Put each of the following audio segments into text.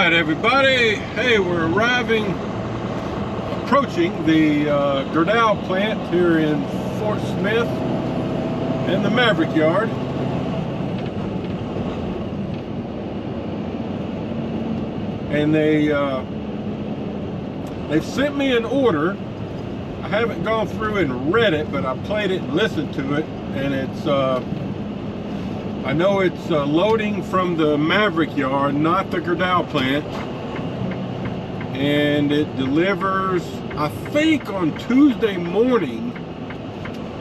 right, everybody. Hey, we're approaching the Gerdau plant here in Fort Smith and the Maverick yard. And they've sent me an order. I haven't gone through and read it, but I played it and listened to it, and it's I know it's loading from the Maverick yard, not the Gerdau plant, and it delivers, I think, on Tuesday morning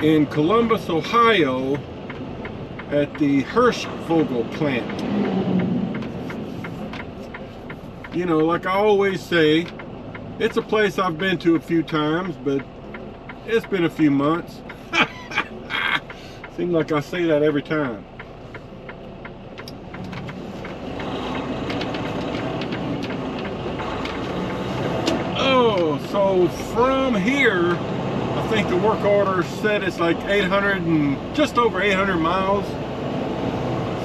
in Columbus, Ohio at the Hirschvogel plant. You know, like I always say, it's a place I've been to a few times, but it's been a few months. Seems like I say that every time. Oh, so from here, I think the work order said it's like 800 and just over 800 miles.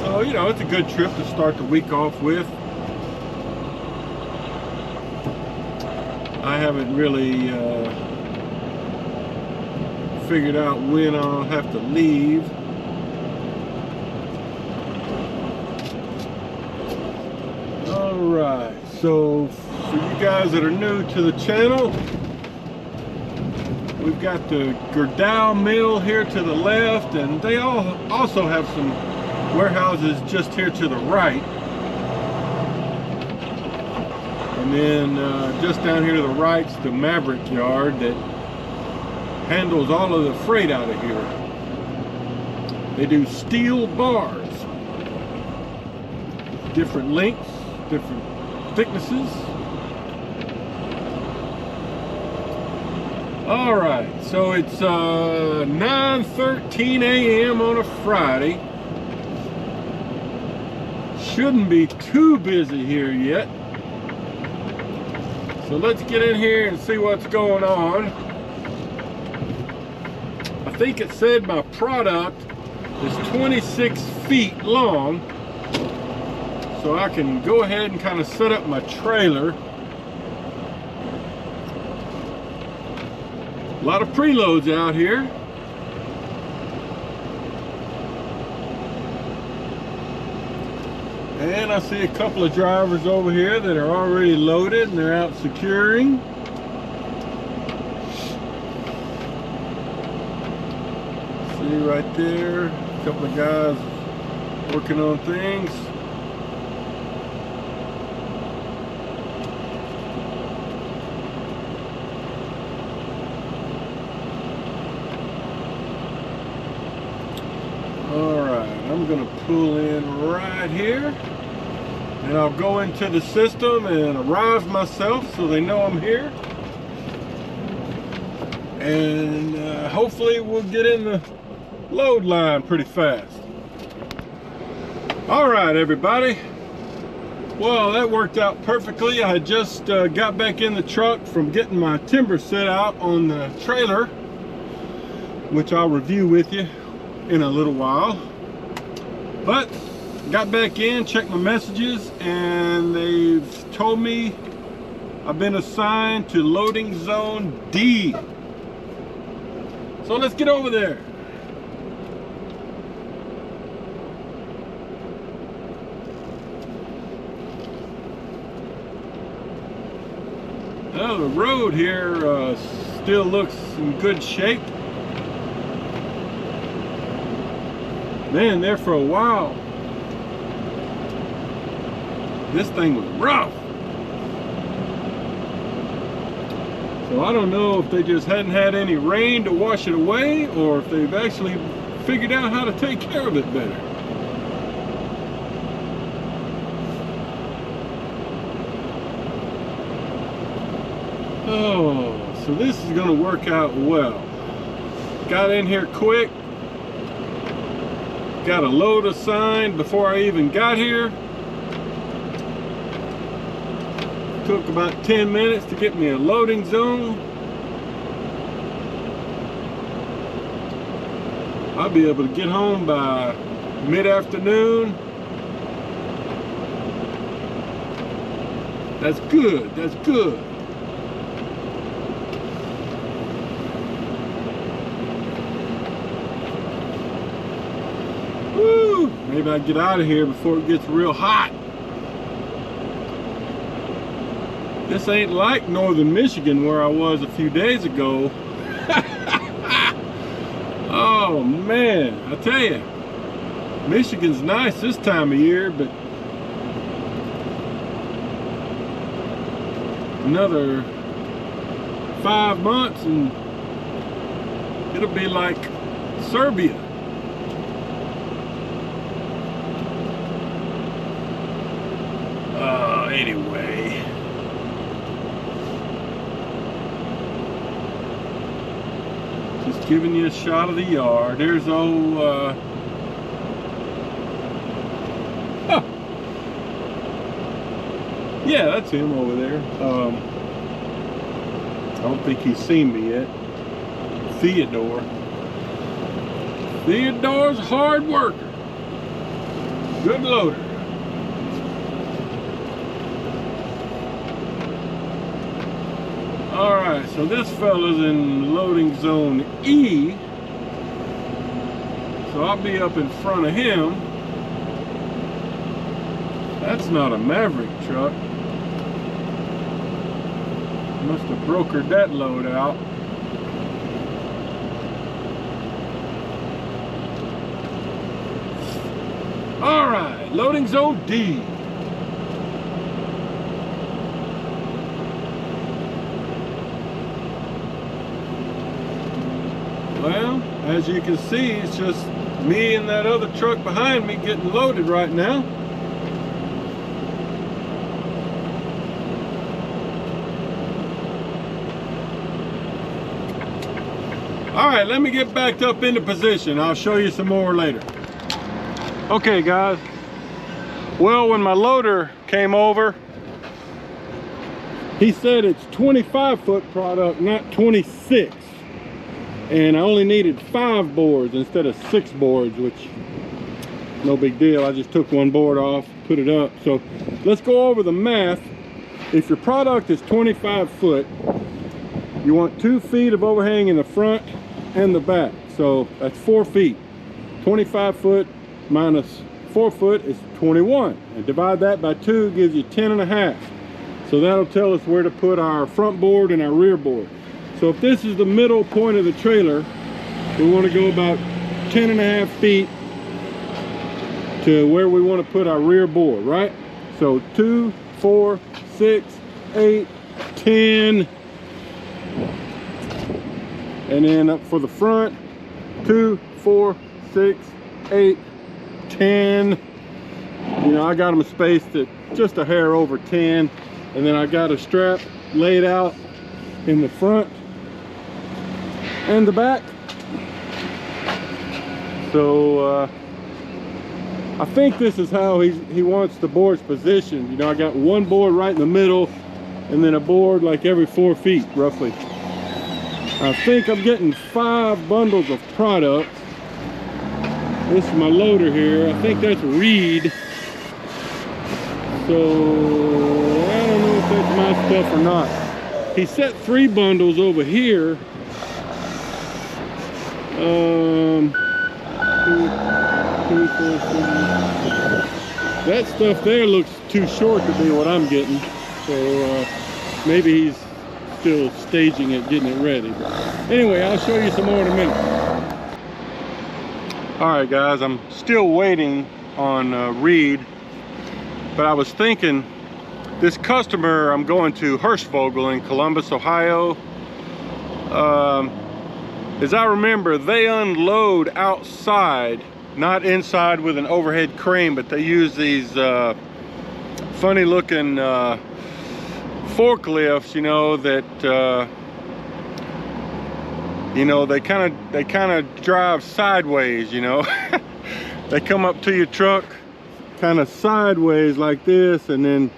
So, you know, it's a good trip to start the week off with. I haven't really figured out when I'll have to leave. Alright, so for you guys that are new to the channel, we've got the Gerdau mill here to the left, and they also have some warehouses just here to the right. And then just down here to the right's the Maverick yard that handles all of the freight out of here. They do steel bars, different lengths, different thicknesses. All right, so it's 9:13 a.m. on a Friday. Shouldn't be too busy here yet. So let's get in here and see what's going on. I think it said my product is 26 feet long. So I can go ahead and kind of set up my trailer. A lot of preloads out here. And I see a couple of drivers over here that are already loaded and they're out securing. See right there, a couple of guys working on things. I'm going to pull in right here, and I'll go into the system and arrive myself so they know I'm here, and hopefully we'll get in the load line pretty fast. Alright, everybody, well, that worked out perfectly. I just got back in the truck from getting my timber set out on the trailer, which I'll review with you in a little while. But got back in, checked my messages, and they've told me I've been assigned to loading zone D. So let's get over there. Well, the road here still looks in good shape. Man, there for a while, this thing was rough. So I don't know if they just hadn't had any rain to wash it away, or if they've actually figured out how to take care of it better. Oh, so this is going to work out well. Got in here quick. Got a load assigned before I even got here. Took about 10 minutes to get me a loading zone. I'll be able to get home by mid-afternoon. That's good, that's good. Woo! Maybe I get out of here before it gets real hot. This ain't like northern Michigan where I was a few days ago. Oh man, I tell you, Michigan's nice this time of year, but another 5 months and it'll be like Serbia. Anyway, just giving you a shot of the yard. There's old yeah, that's him over there. I don't think he's seen me yet. Theodore. Theodore's a hard worker. Good loader. Alright, so this fella's in loading zone E. So I'll be up in front of him. That's not a Maverick truck. Must have brokered that load out. Alright, loading zone D. Well, as you can see, it's just me and that other truck behind me getting loaded right now. Alright, let me get backed up into position. I'll show you some more later. Okay guys, well, when my loader came over, he said it's 25-foot product, not 26. And I only needed 5 boards instead of 6 boards, which no big deal. I just took one board off, put it up. So let's go over the math. If your product is 25 foot, you want 2 feet of overhang in the front and the back. So that's 4 feet. 25 foot minus 4 foot is 21. And divide that by 2 gives you 10.5. So that'll tell us where to put our front board and our rear board. So if this is the middle point of the trailer, we want to go about 10.5 feet to where we want to put our rear board, right? So 2, 4, 6, 8, 10. And then up for the front, 2, 4, 6, 8, 10. You know, I got them spaced at just a hair over 10. And then I got a strap laid out in the front and the back. So I think this is how he wants the boards positioned. You know, I got one board right in the middle and then a board like every 4 feet roughly. I think I'm getting 5 bundles of product. This is my loader here. I think that's Reed. So I don't know if that's my stuff or not. He set 3 bundles over here. 2, 4, 6. That stuff there looks too short to be what I'm getting. So maybe he's still staging it, getting it ready. But anyway, I'll show you some more in a minute. All right, guys, I'm still waiting on Reed, but I was thinking this customer I'm going to, Hirschvogel in Columbus, Ohio. As I remember, they unload outside, not inside with an overhead crane, but they use these funny looking forklifts, you know, that you know, they kind of drive sideways, you know. They come up to your truck kind of sideways like this, and then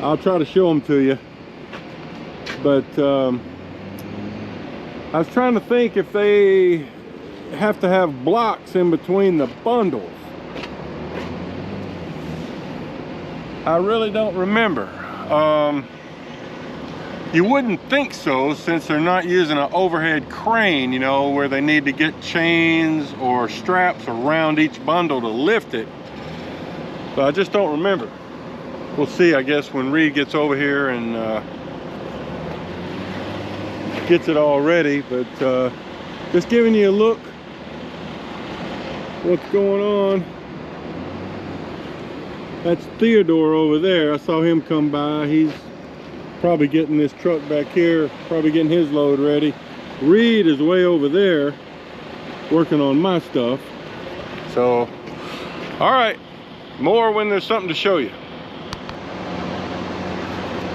I'll try to show them to you. But I was trying to think if they have to have blocks in between the bundles. I really don't remember. You wouldn't think so, since they're not using an overhead crane, you know, where they need to get chains or straps around each bundle to lift it. But I just don't remember. We'll see, I guess, when Reed gets over here and gets it all ready. But just giving you a look what's going on. That's Theodore over there. I saw him come by. He's probably getting this truck back here, probably getting his load ready. Reed is way over there working on my stuff. So, all right, more when there's something to show you.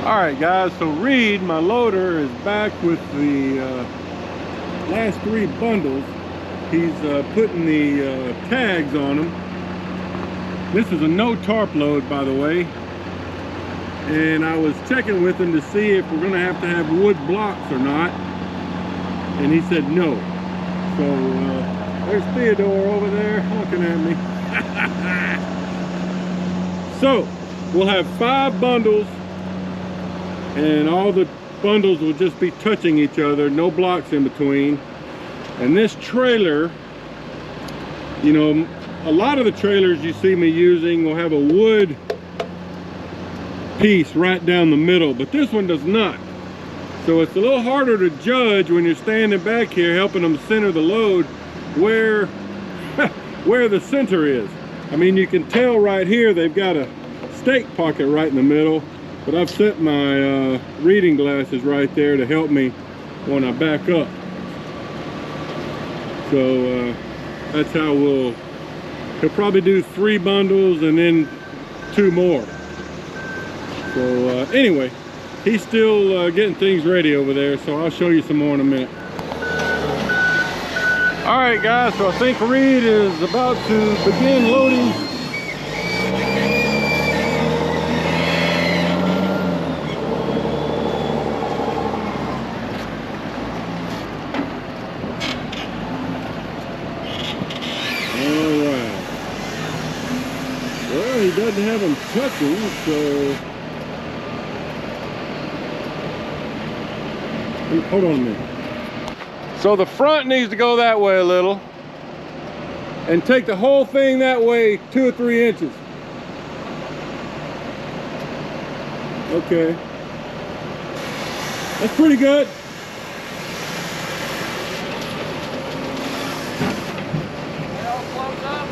All right, guys, so Reed, my loader, is back with the last 3 bundles. He's putting the tags on them. This is a no tarp load, by the way. And I was checking with him to see if we're gonna have to have wood blocks or not. And he said no. So there's Theodore over there looking at me. So we'll have 5 bundles, and all the bundles will just be touching each other, no blocks in between. And this trailer, you know, a lot of the trailers you see me using will have a wood piece right down the middle, but this one does not. So it's a little harder to judge when you're standing back here helping them center the load where the center is. I mean, you can tell right here they've got a stake pocket right in the middle, but I've set my reading glasses right there to help me when I back up. So that's how he'll probably do 3 bundles and then 2 more. So anyway, he's still getting things ready over there, so I'll show you some more in a minute. All right, guys, so I think Reed is about to begin loading. All right. Well, he doesn't have them touching, so hold on a minute. So the front needs to go that way a little, and take the whole thing that way 2 or 3 inches. Okay, that's pretty good. They all close up?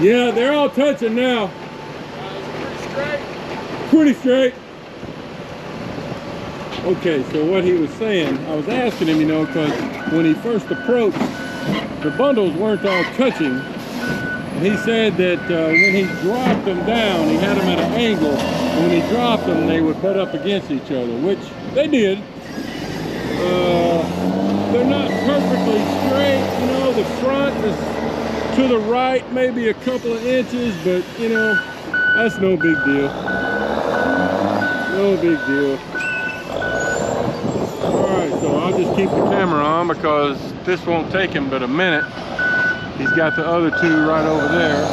Yeah, they're all touching now. Is it pretty straight? Pretty straight. Okay, so what he was saying, I was asking him, you know, because when he first approached, the bundles weren't all touching. And he said that when he dropped them down, he had them at an angle. And when he dropped them, they would butt up against each other, which they did. They're not perfectly straight, you know, the front is to the right, maybe a couple of inches, but, you know, that's no big deal. No big deal. Alright, so I'll just keep the camera on because this won't take him but a minute. He's got the other 2 right over there.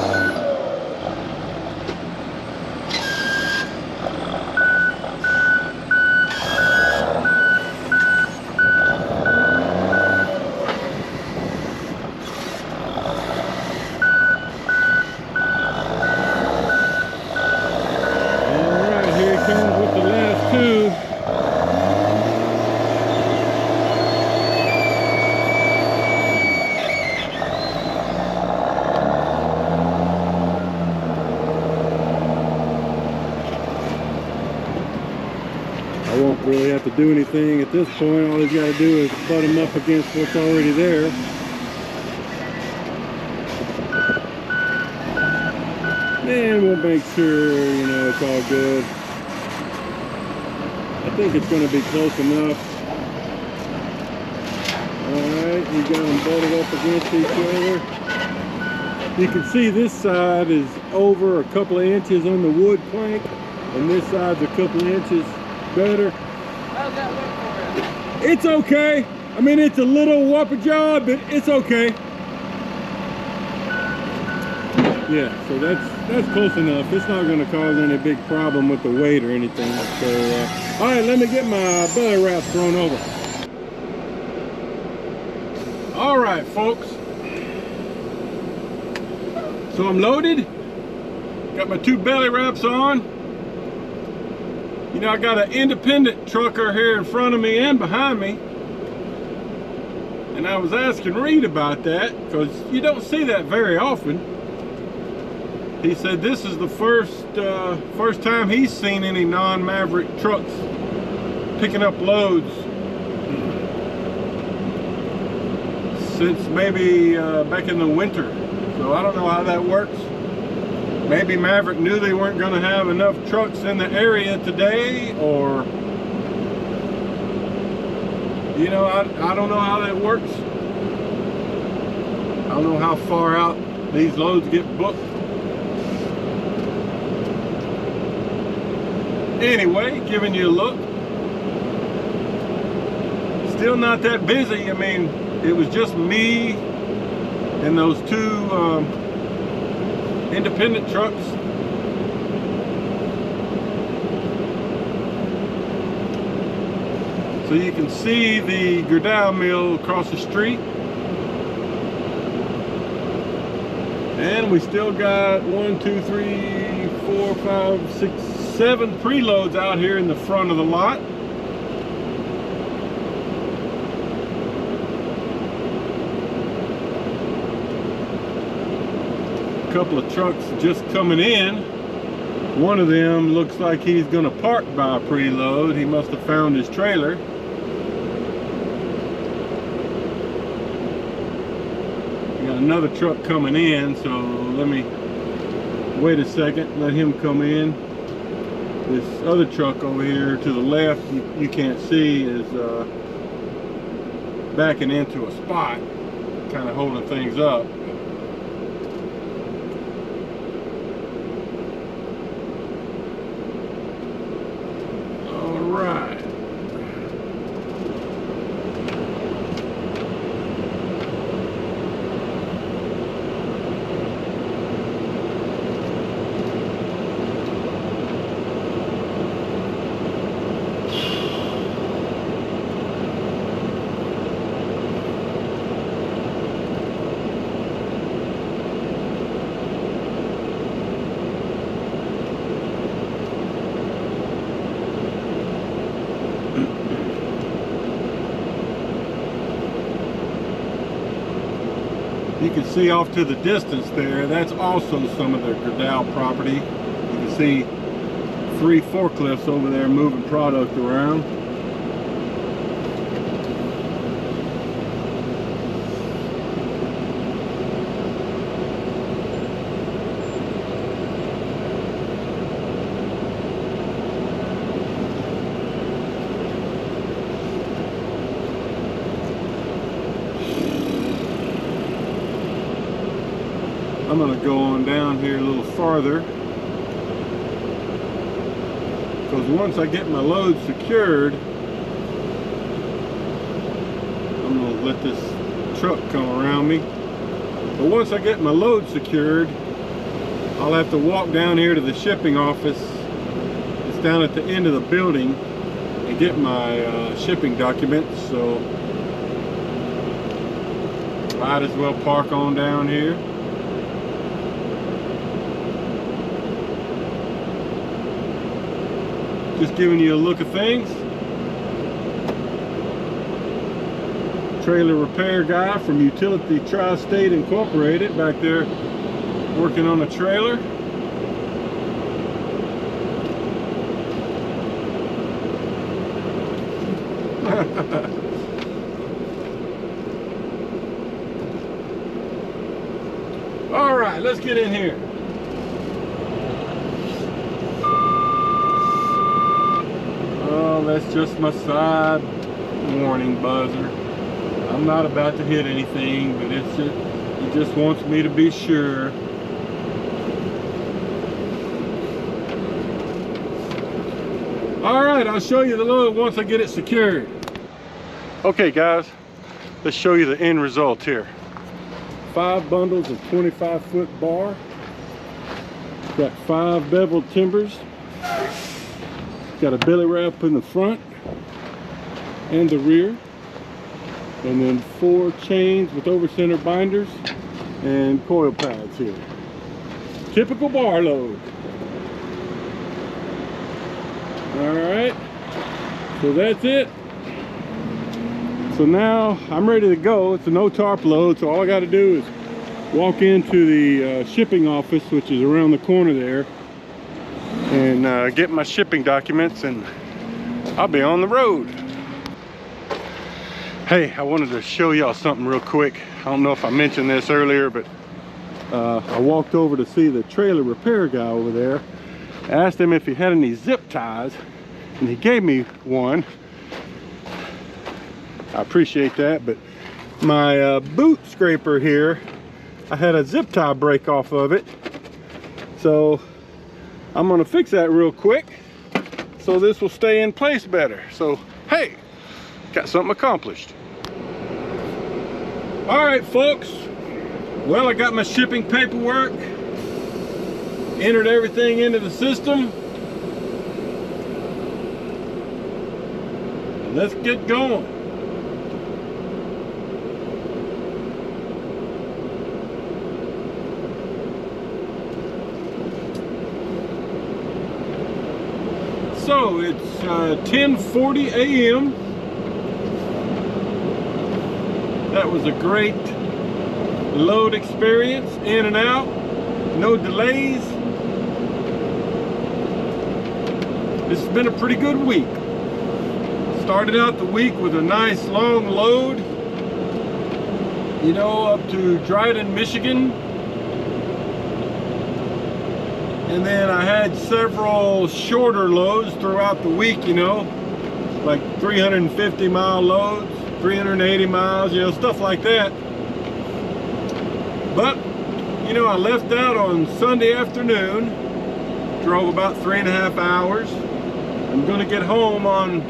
Alright, here he comes with the last 2. I won't really have to do anything at this point. All he's got to do is butt him up against what's already there. And we'll make sure, you know, it's all good. I think it's going to be close enough. Alright, you got them butted up against each other. You can see this side is over a couple of inches on the wood plank, and this side's a couple of inches better. How's that look for you? It's okay. I mean, it's a little whopper job, but it's okay. Yeah, so that's close enough. It's not going to cause any big problem with the weight or anything. So, all right, let me get my belly wrap thrown over. All right, folks. So I'm loaded. Got my 2 belly wraps on. You know, I got an independent trucker here in front of me and behind me. And I was asking Reed about that because you don't see that very often. He said this is the first time he's seen any non-Maverick trucks picking up loads since maybe back in the winter. So I don't know how that works. Maybe Maverick knew they weren't going to have enough trucks in the area today, or you know, I don't know how that works. I don't know how far out these loads get booked. Anyway, giving you a look. Still not that busy. I mean, it was just me and those 2 independent trucks. So you can see the Gerdau mill across the street. And we still got 1, 2, 3, 4, 5, 6, 7 preloads out here in the front of the lot. A couple of trucks just coming in. One of them looks like he's gonna park by a preload. He must have found his trailer. We got another truck coming in, so let me wait a second, let him come in. This other truck over here to the left, you can't see, is backing into a spot, kind of holding things up. All right. You can see off to the distance there, that's also some of the Gerdau property. You can see 3 forklifts over there moving product around. I'm going to go on down here a little farther, because once I get my load secured, I'm going to let this truck come around me. But once I get my load secured, I'll have to walk down here to the shipping office. It's down at the end of the building, and get my shipping documents. So might as well park on down here. Just giving you a look at things. Trailer repair guy from Utility Tri-State Incorporated back there working on a trailer. All right, let's get in here. Oh, that's just my side warning buzzer. I'm not about to hit anything, but it just wants me to be sure. All right, I'll show you the load once I get it secured. Okay guys, let's show you the end result here. 5 bundles of 25-foot bar, Got 5 beveled timbers. Got a belly wrap in the front and the rear. And then 4 chains with over-center binders and coil pads here. Typical bar load. Alright, so that's it. So now I'm ready to go. It's a no tarp load, so all I got to do is walk into the shipping office, which is around the corner there, and get my shipping documents, and I'll be on the road. Hey, I wanted to show y'all something real quick. I don't know if I mentioned this earlier, but I walked over to see the trailer repair guy over there. I asked him if he had any zip ties, and he gave me one. I appreciate that, but my boot scraper here, I had a zip tie break off of it. So I'm gonna fix that real quick so this will stay in place better. So, hey, got something accomplished. All right, folks. Well, I got my shipping paperwork, entered everything into the system. Let's get going. So it's 10:40 a.m. That was a great load experience, in and out, no delays. This has been a pretty good week. Started out the week with a nice long load, you know, up to Dryden, Michigan. And then I had several shorter loads throughout the week, you know, like 350-mile loads, 380 miles, you know, stuff like that. But, you know, I left out on Sunday afternoon, drove about 3.5 hours. I'm gonna get home on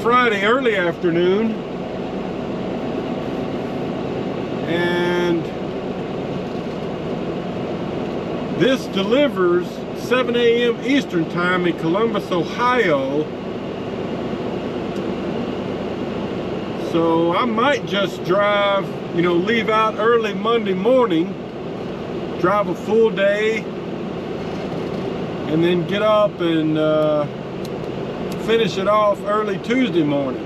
Friday early afternoon, and this delivers 7 a.m. Eastern time in Columbus, Ohio. So I might just drive, you know, leave out early Monday morning, drive a full day, and then get up and finish it off early Tuesday morning.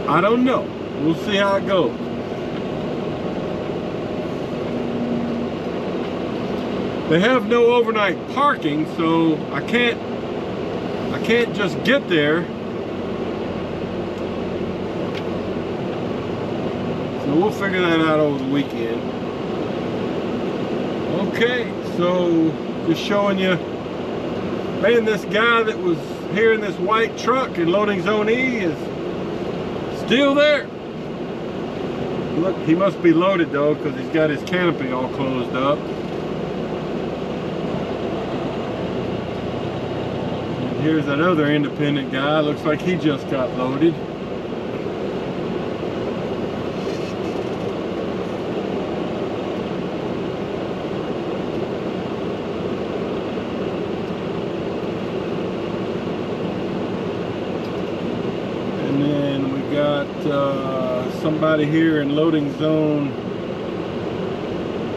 I don't know. We'll see how it goes. They have no overnight parking, so I can't just get there. So we'll figure that out over the weekend. Okay, so just showing you, man, this guy that was here in this white truck in loading zone E is still there. Look, he must be loaded though, because he's got his canopy all closed up. And here's that other independent guy. Looks like he just got loaded. And then we got somebody here in loading zone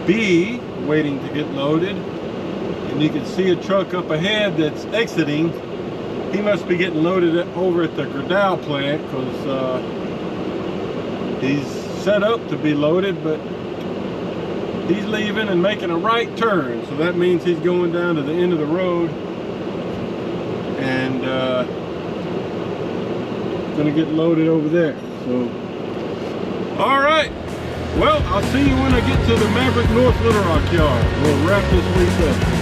B waiting to get loaded, and you can see a truck up ahead that's exiting. He must be getting loaded over at the Gerdau plant, because he's set up to be loaded, but he's leaving and making a right turn, so that means he's going down to the end of the road and gonna get loaded over there. So, all right, well, I'll see you when I get to the Maverick North Little Rock yard. We'll wrap this week up.